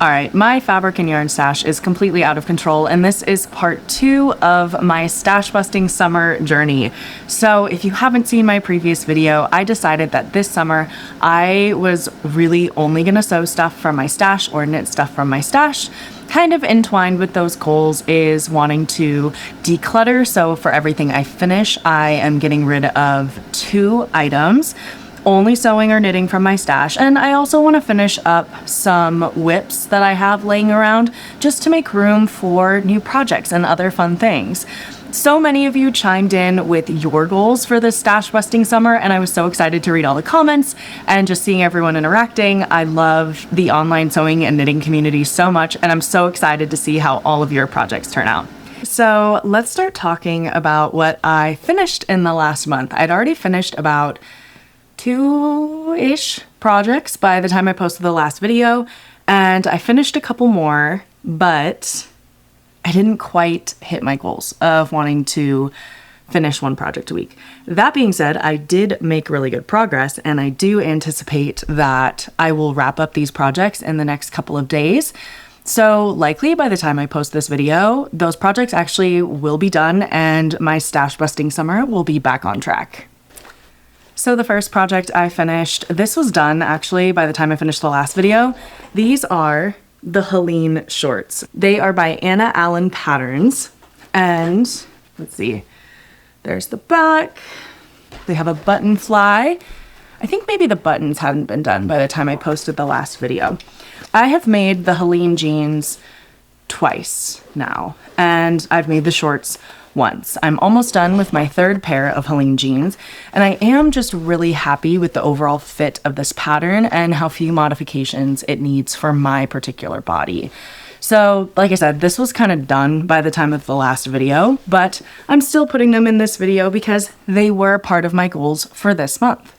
All right, my fabric and yarn stash is completely out of control, and this is part 2 of my stash busting summer journey. So if you haven't seen my previous video, I decided that this summer I was really only gonna sew stuff from my stash or knit stuff from my stash. Kind of entwined with those goals is wanting to declutter. So for everything I finish, I am getting rid of 2 items. Only sewing or knitting from my stash, and I also want to finish up some whips that I have laying around just to make room for new projects and other fun things. So many of you chimed in with your goals for this stash busting summer, and I was so excited to read all the comments and just seeing everyone interacting. I love the online sewing and knitting community so much, and I'm so excited to see how all of your projects turn out. So let's start talking about what I finished in the last month. I'd already finished about 2-ish projects by the time I posted the last video, and I finished a couple more, but I didn't quite hit my goals of wanting to finish 1 project a week. That being said, I did make really good progress, and I do anticipate that I will wrap up these projects in the next couple of days. So likely by the time I post this video, those projects actually will be done and my stash busting summer will be back on track. So the first project I finished, this was done actually by the time I finished the last video. These are the Helene shorts. They are by Anna Allen Patterns. And let's see, there's the back. They have a button fly. I think maybe the buttons hadn't been done by the time I posted the last video. I have made the Helene jeans twice now, and I've made the shorts once. I'm almost done with my 3rd pair of Helene jeans, and I am just really happy with the overall fit of this pattern and how few modifications it needs for my particular body. So, like I said, this was kind of done by the time of the last video, but I'm still putting them in this video because they were part of my goals for this month.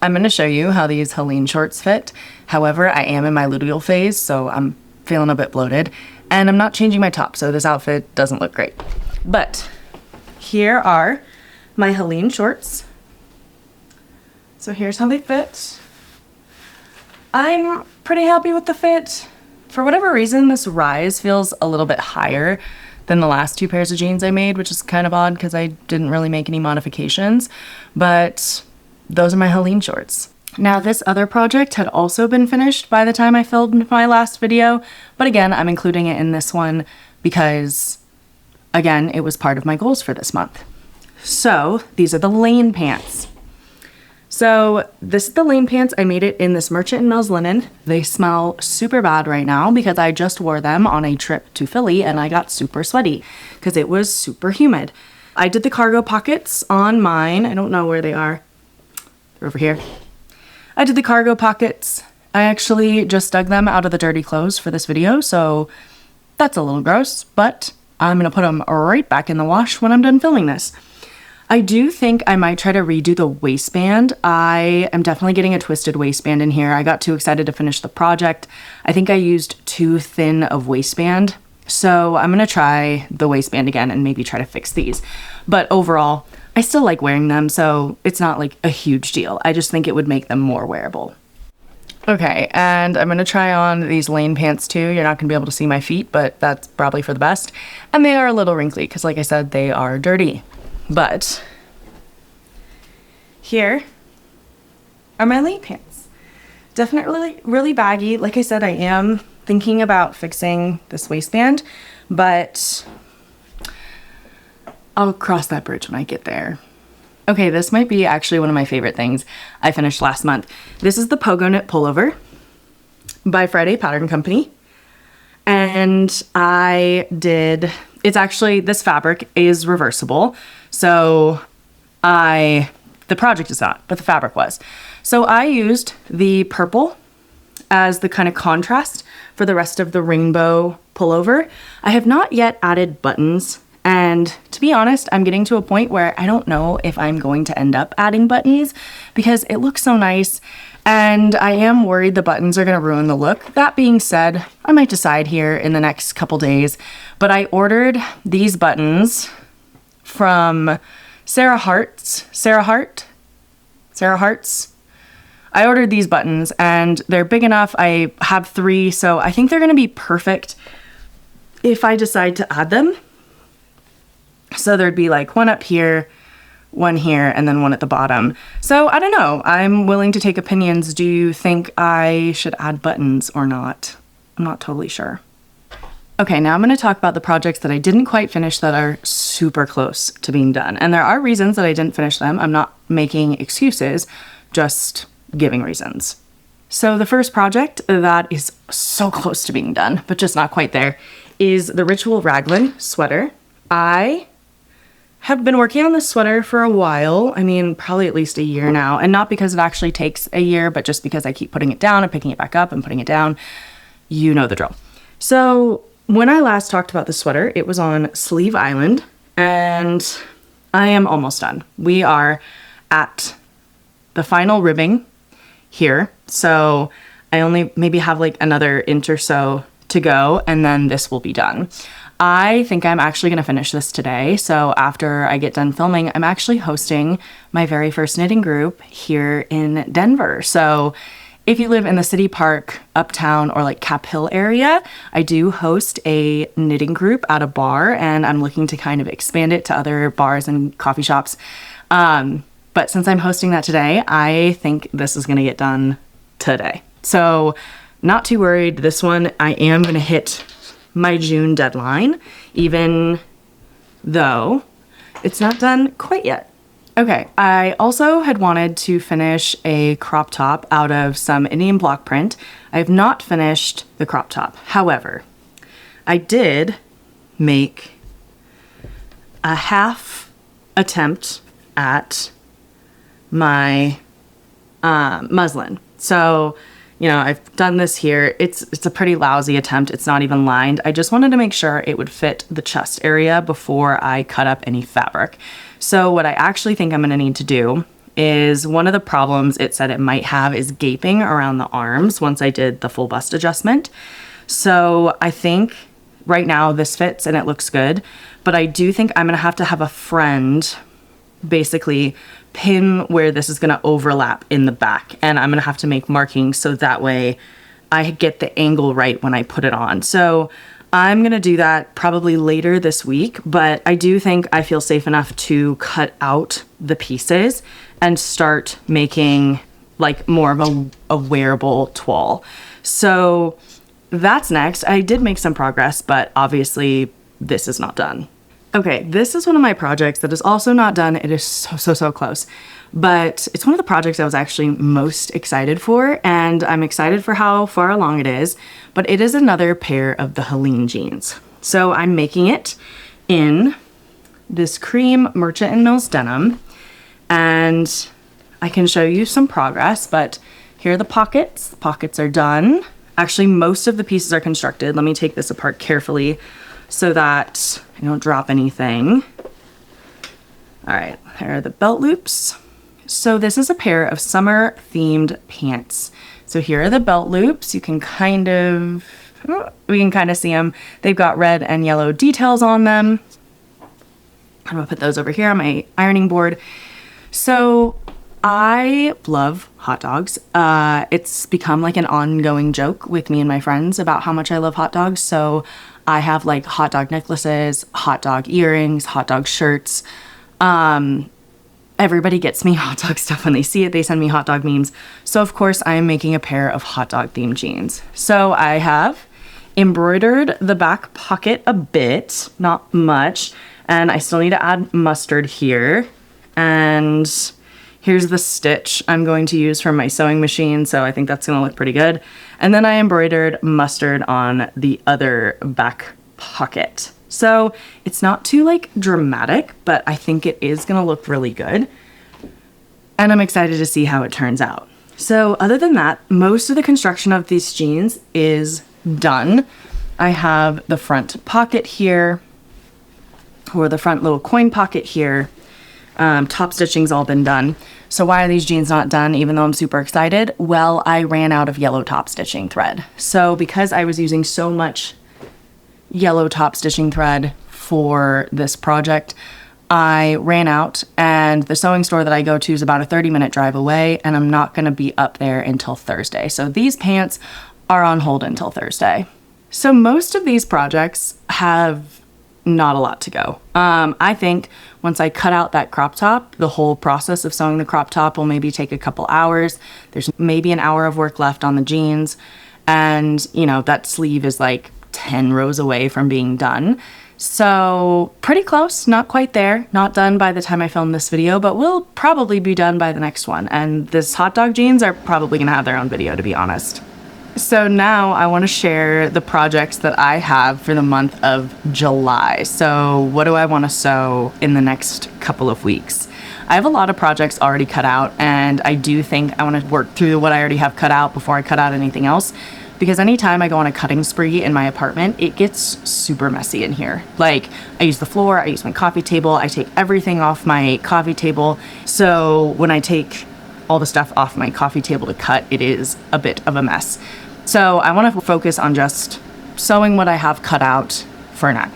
I'm going to show you how these Helene shorts fit. However, I am in my luteal phase, so I'm feeling a bit bloated, and I'm not changing my top, so this outfit doesn't look great. But here are my Helene shorts. So here's how they fit. I'm pretty happy with the fit. For whatever reason, this rise feels a little bit higher than the last 2 pairs of jeans I made, which is kind of odd because I didn't really make any modifications. But those are my Helene shorts. Now, this other project had also been finished by the time I filmed my last video, but again, I'm including it in this one because again, it was part of my goals for this month. So these are the Lane pants. So this is the Lane pants. I made it in this Merchant & Mills linen. They smell super bad right now because I just wore them on a trip to Philly and I got super sweaty because it was super humid. I did the cargo pockets on mine. I don't know where they are. They're over here. I did the cargo pockets. I actually just dug them out of the dirty clothes for this video, so that's a little gross, but I'm going to put them right back in the wash when I'm done filming this. I do think I might try to redo the waistband. I am definitely getting a twisted waistband in here. I got too excited to finish the project. I think I used too thin of waistband. So I'm going to try the waistband again and maybe try to fix these. But overall, I still like wearing them, so it's not like a huge deal. I just think it would make them more wearable. Okay, and I'm going to try on these Lane pants too. You're not going to be able to see my feet, but that's probably for the best. And they are a little wrinkly because, like I said, they are dirty. But here are my Lane pants. Definitely really baggy. Like I said, I am thinking about fixing this waistband, but I'll cross that bridge when I get there. Okay, this might be actually one of my favorite things I finished last month. This is the Pogonip Pullover by Friday Pattern Company. And it's actually, this fabric is reversible. So the project is not, but the fabric was. So I used the purple as the kind of contrast for the rest of the rainbow pullover. I have not yet added buttons. And to be honest, I'm getting to a point where I don't know if I'm going to end up adding buttons because it looks so nice and I am worried the buttons are going to ruin the look. That being said, I might decide here in the next couple days, but I ordered these buttons from Sarah Hart's. I ordered these buttons and they're big enough. I have 3, so I think they're gonna be perfect if I decide to add them. So there'd be like one up here, one here, and then one at the bottom. So I don't know, I'm willing to take opinions. Do you think I should add buttons or not? I'm not totally sure. Okay, now I'm gonna talk about the projects that I didn't quite finish that are super close to being done. And there are reasons that I didn't finish them. I'm not making excuses, just giving reasons. So the first project that is so close to being done, but just not quite there, is the Ritual Raglan sweater. I have been working on this sweater for a while. I mean, probably at least a year now. And not because it actually takes a year, but just because I keep putting it down and picking it back up and putting it down. You know the drill. So when I last talked about the sweater, it was on Sleeve Island, and I am almost done. We are at the final ribbing here. So I only maybe have like another inch or so to go, and then this will be done. I think I'm actually going to finish this today. So after I get done filming, I'm actually hosting my very first knitting group here in Denver. So if you live in the city park, uptown, or like Cap Hill area, I do host a knitting group at a bar, and I'm looking to kind of expand it to other bars and coffee shops. But since I'm hosting that today, I think this is going to get done today. So not too worried. This one, I am going to hit my June deadline, even though it's not done quite yet. Okay, I also had wanted to finish a crop top out of some Indian block print. I have not finished the crop top. However, I did make a half attempt at my muslin. So, you know, I've done this here. It's a pretty lousy attempt. It's not even lined. I just wanted to make sure it would fit the chest area before I cut up any fabric. So what I actually think I'm gonna need to do is, one of the problems it said it might have is gaping around the arms once I did the full bust adjustment. So I think right now this fits and it looks good, but I do think I'm gonna have to have a friend basically pin where this is gonna overlap in the back, and I'm gonna have to make markings so that way I get the angle right when I put it on. So I'm gonna do that probably later this week, but I do think I feel safe enough to cut out the pieces and start making like more of a wearable toile. So that's next. I did make some progress, but obviously this is not done. Okay, this is one of my projects that is also not done. It is so close, but it's one of the projects I was actually most excited for, and I'm excited for how far along it is, but it is another pair of the Helene jeans. So I'm making it in this cream Merchant & Mills denim, and I can show you some progress, but here are the pockets. The pockets are done. Actually, most of the pieces are constructed. Let me take this apart carefully so that I don't drop anything. All right, here are the belt loops. So this is a pair of summer themed pants. So here are the belt loops. You can we can kind of see them. They've got red and yellow details on them. I'm gonna put those over here on my ironing board. So I love hot dogs. It's become like an ongoing joke with me and my friends about how much I love hot dogs. So I have like hot dog necklaces, hot dog earrings, hot dog shirts. Everybody gets me hot dog stuff when they see it. They send me hot dog memes. So of course I am making a pair of hot dog themed jeans. So I have embroidered the back pocket a bit, not much. And I still need to add mustard here. And here's the stitch I'm going to use from my sewing machine, so I think that's gonna look pretty good. And then I embroidered mustard on the other back pocket. So it's not too like dramatic, but I think it is gonna look really good. And I'm excited to see how it turns out. So other than that, most of the construction of these jeans is done. I have the front pocket here, or the front little coin pocket here. Top stitching's all been done. So why are these jeans not done even though I'm super excited? Well, I ran out of yellow top stitching thread. So because I was using so much yellow top stitching thread for this project, I ran out, and the sewing store that I go to is about a 30-minute drive away, and I'm not going to be up there until Thursday. So these pants are on hold until Thursday. So most of these projects have not a lot to go. I think once I cut out that crop top, the whole process of sewing the crop top will maybe take a couple hours. There's maybe an hour of work left on the jeans. And, you know, that sleeve is like 10 rows away from being done. So pretty close, not quite there, not done by the time I film this video, but will probably be done by the next one. And this hot dog jeans are probably gonna have their own video, to be honest. So now I want to share the projects that I have for the month of July. So what do I want to sew in the next couple of weeks? I have a lot of projects already cut out, and I do think I want to work through what I already have cut out before I cut out anything else. Because anytime I go on a cutting spree in my apartment, it gets super messy in here. Like, I use the floor, I use my coffee table, I take everything off my coffee table. So when I take all the stuff off my coffee table to cut, it is a bit of a mess. So I want to focus on just sewing what I have cut out for now.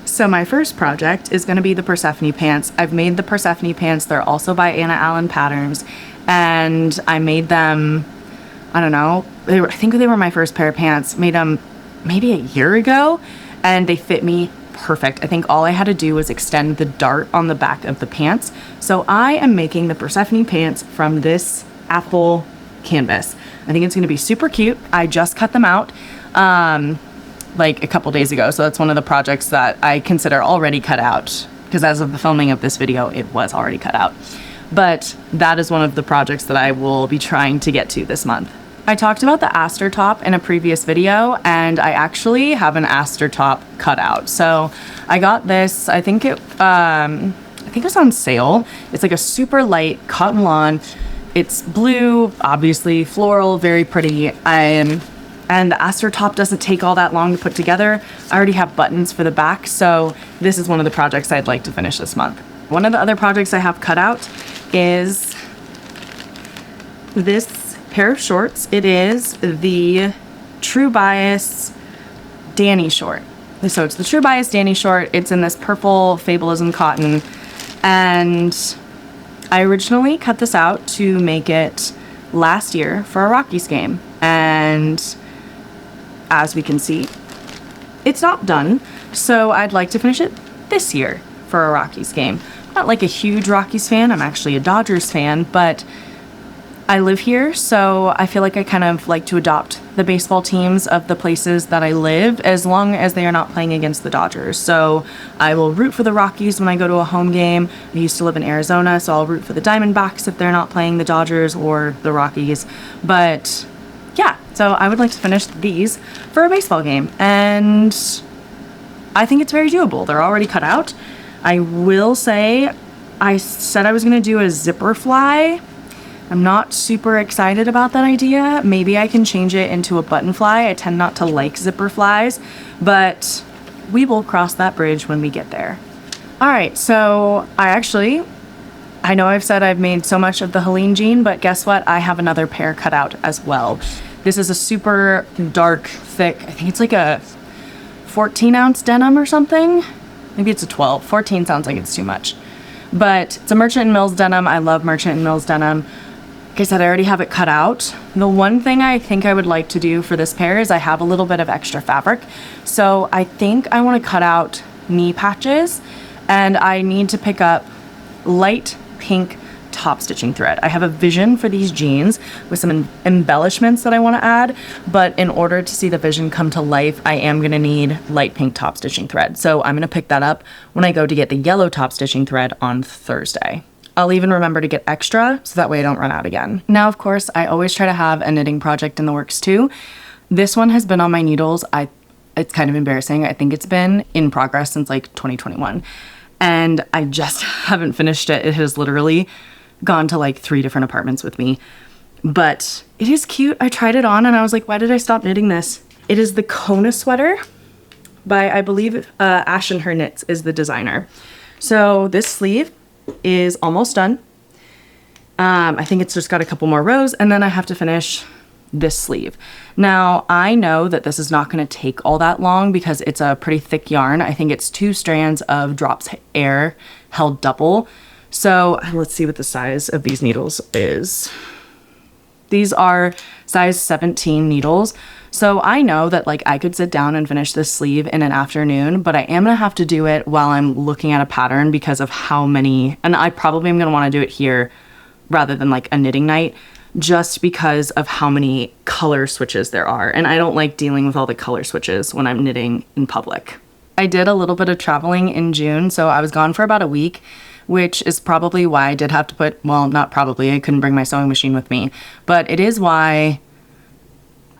So my first project is going to be the Persephone pants. I've made the Persephone pants. They're also by Anna Allen Patterns. And I made them, I don't know, I think they were my first pair of pants. Made them maybe a year ago, and they fit me perfect. I think all I had to do was extend the dart on the back of the pants. So I am making the Persephone pants from this apple canvas. I think it's going to be super cute. I just cut them out like a couple days ago. So that's one of the projects that I consider already cut out, because as of the filming of this video, it was already cut out. But that is one of the projects that I will be trying to get to this month. I talked about the Aster top in a previous video, and I actually have an Aster top cut out. So I got this, I think it was on sale. It's like a super light cotton lawn. It's blue, obviously floral, very pretty. And the Aster top doesn't take all that long to put together. I already have buttons for the back, so this is one of the projects I'd like to finish this month. One of the other projects I have cut out is this pair of shorts. It is the True Bias Dani short. So it's the True Bias Dani short. It's in this purple Fabulism cotton, and I originally cut this out to make it last year for a Rockies game, and as we can see, it's not done, so I'd like to finish it this year for a Rockies game. I'm not like a huge Rockies fan, I'm actually a Dodgers fan, but I live here, so I feel like I kind of like to adopt the baseball teams of the places that I live, as long as they are not playing against the Dodgers. So I will root for the Rockies when I go to a home game. I used to live in Arizona, so I'll root for the Diamondbacks if they're not playing the Dodgers or the Rockies. But yeah, so I would like to finish these for a baseball game, and I think it's very doable. They're already cut out. I will say, I said I was going to do a zipper fly. I'm not super excited about that idea. Maybe I can change it into a button fly. I tend not to like zipper flies, but we will cross that bridge when we get there. All right, so I know I've said I've made so much of the Helene Jean, but guess what? I have another pair cut out as well. This is a super dark, thick, I think it's like a 14-ounce denim or something. Maybe it's a 12. 14 sounds like it's too much. But it's a Merchant & Mills denim. I love Merchant & Mills denim. Like I said, I already have it cut out. The one thing I think I would like to do for this pair is I have a little bit of extra fabric. So I think I want to cut out knee patches, and I need to pick up light pink top stitching thread. I have a vision for these jeans with some embellishments that I want to add, but in order to see the vision come to life, I am going to need light pink top stitching thread. So I'm going to pick that up when I go to get the yellow top stitching thread on Thursday. I'll even remember to get extra so that way I don't run out again. Now, of course, I always try to have a knitting project in the works too. This one has been on my needles. It's kind of embarrassing. I think it's been in progress since like 2021, and I just haven't finished it. It has literally gone to like 3 different apartments with me, but it is cute. I tried it on and I was like, why did I stop knitting this? It is the Kona Sweater by, I believe, Ash and Her Knits is the designer. So this sleeve is almost done. I think it's just got a couple more rows, and then I have to finish this sleeve. Now, I know that this is not going to take all that long because it's a pretty thick yarn. I think it's 2 strands of drops air held double. So let's see what the size of these needles is. These are size 17 needles. So I know that like I could sit down and finish this sleeve in an afternoon, but I am gonna have to do it while I'm looking at a pattern because of how many, and I probably am gonna wanna do it here rather than like a knitting night, just because of how many color switches there are. And I don't like dealing with all the color switches when I'm knitting in public. I did a little bit of traveling in June, so I was gone for about a week, which is probably why I did have to put, well, not probably, I couldn't bring my sewing machine with me, but it is why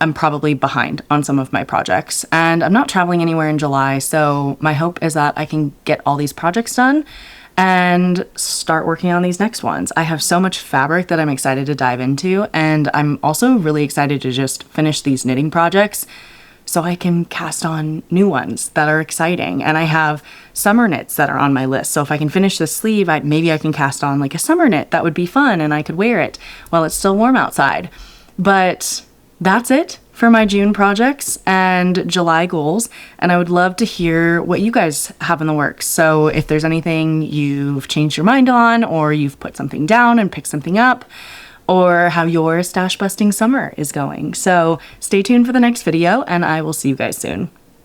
I'm probably behind on some of my projects. And I'm not traveling anywhere in July, so my hope is that I can get all these projects done and start working on these next ones. I have so much fabric that I'm excited to dive into, and I'm also really excited to just finish these knitting projects so I can cast on new ones that are exciting. And I have summer knits that are on my list. So if I can finish this sleeve, maybe I can cast on like a summer knit that would be fun and I could wear it while it's still warm outside. But that's it for my June projects and July goals. And I would love to hear what you guys have in the works. So if there's anything you've changed your mind on, or you've put something down and picked something up, or how your stash busting summer is going. So stay tuned for the next video, and I will see you guys soon.